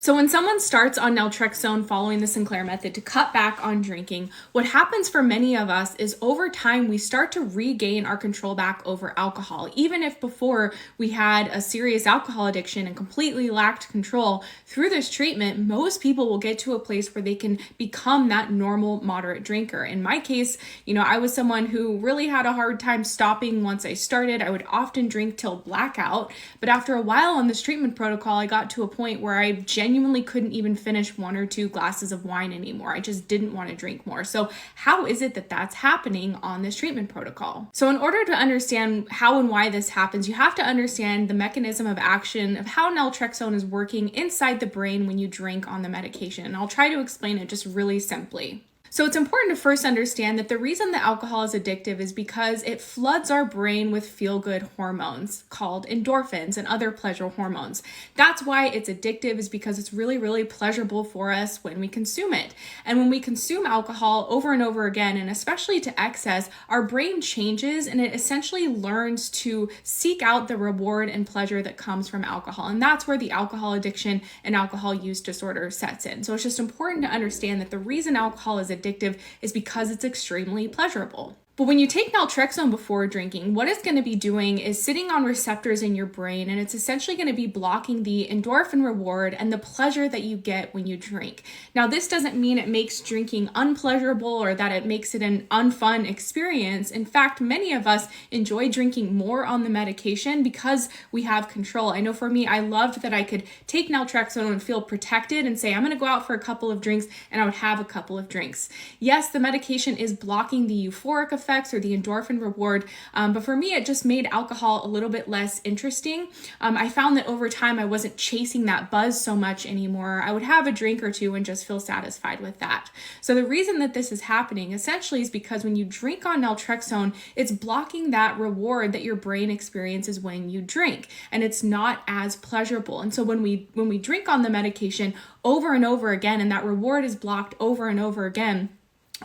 So when someone starts on naltrexone following the Sinclair method to cut back on drinking, what happens for many of us is over time we start to regain our control back over alcohol. Even if before we had a serious alcohol addiction and completely lacked control, through this treatment, most people will get to a place where they can become that normal moderate drinker. In my case, I was someone who really had a hard time stopping once I started. I would often drink till blackout, but after a while on this treatment protocol, I got to a point where I genuinely couldn't even finish 1 or 2 glasses of wine anymore. I just didn't want to drink more. So how is it that that's happening on this treatment protocol? So in order to understand how and why this happens, you have to understand the mechanism of action of how naltrexone is working inside the brain when you drink on the medication. And I'll try to explain it just really simply. So it's important to first understand that the reason that alcohol is addictive is because it floods our brain with feel-good hormones called endorphins and other pleasure hormones. That's why it's addictive, is because it's really, really pleasurable for us when we consume it. And when we consume alcohol over and over again, and especially to excess, our brain changes and it essentially learns to seek out the reward and pleasure that comes from alcohol. And that's where the alcohol addiction and alcohol use disorder sets in. So it's just important to understand that the reason alcohol is addictive is because it's extremely pleasurable. But when you take naltrexone before drinking, what it's going to be doing is sitting on receptors in your brain, and it's essentially going to be blocking the endorphin reward and the pleasure that you get when you drink. Now, this doesn't mean it makes drinking unpleasurable or that it makes it an unfun experience. In fact, many of us enjoy drinking more on the medication because we have control. I know for me, I loved that I could take naltrexone and feel protected and say, I'm going to go out for a couple of drinks, and I would have a couple of drinks. Yes, the medication is blocking the euphoric effect or the endorphin reward. But for me, it just made alcohol a little bit less interesting. I found that over time, I wasn't chasing that buzz so much anymore. I would have a drink or two and just feel satisfied with that. So the reason that this is happening essentially is because when you drink on naltrexone, it's blocking that reward that your brain experiences when you drink, and it's not as pleasurable. And so when we drink on the medication over and over again, and that reward is blocked over and over again,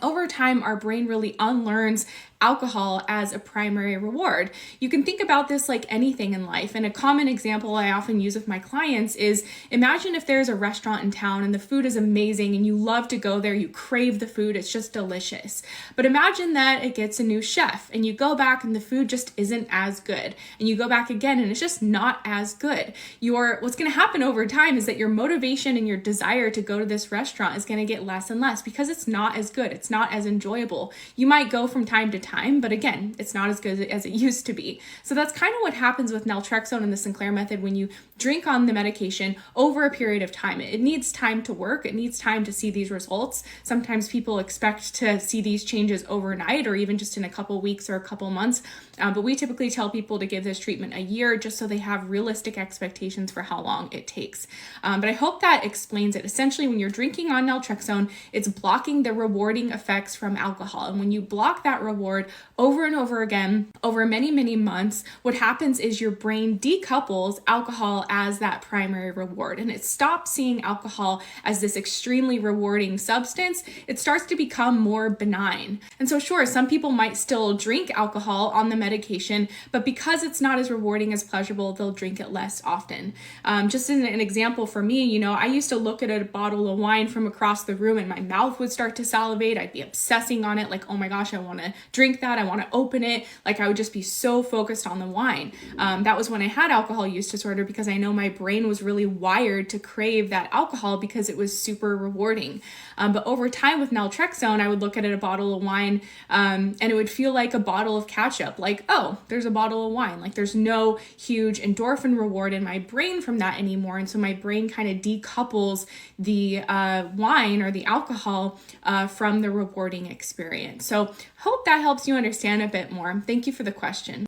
over time, our brain really unlearns alcohol as a primary reward. You can think about this like anything in life. And a common example I often use with my clients is, imagine if there's a restaurant in town and the food is amazing and you love to go there, you crave the food, it's just delicious. But imagine that it gets a new chef and you go back and the food just isn't as good. And you go back again and it's just not as good. What's going to happen over time is that your motivation and your desire to go to this restaurant is going to get less and less because it's not as good. It's not as enjoyable. You might go from time to time, but again, it's not as good as it used to be. So that's kind of what happens with naltrexone and the Sinclair method when you drink on the medication over a period of time. It needs time to work. It needs time to see these results. Sometimes people expect to see these changes overnight or even just in a couple weeks or a couple months. But we typically tell people to give this treatment a year just so they have realistic expectations for how long it takes. But I hope that explains it. Essentially, when you're drinking on naltrexone, it's blocking the rewarding effects from alcohol. And when you block that reward over and over again, over many, many months, what happens is your brain decouples alcohol as that primary reward. And it stops seeing alcohol as this extremely rewarding substance. It starts to become more benign. And so sure, some people might still drink alcohol on the medication, but because it's not as rewarding as pleasurable, they'll drink it less often. Just as an example for me, I used to look at a bottle of wine from across the room and my mouth would start to salivate. I'd be obsessing on it, like, oh my gosh, I want to drink that. I want to open it. Like, I would just be so focused on the wine. That was when I had alcohol use disorder, because I know my brain was really wired to crave that alcohol because it was super rewarding. But over time with naltrexone, I would look at a bottle of wine and it would feel like a bottle of ketchup. Like, oh, there's a bottle of wine. Like, there's no huge endorphin reward in my brain from that anymore. And so my brain kind of decouples the wine or the alcohol from the rewarding experience. So hope that helps you understand a bit more. Thank you for the question.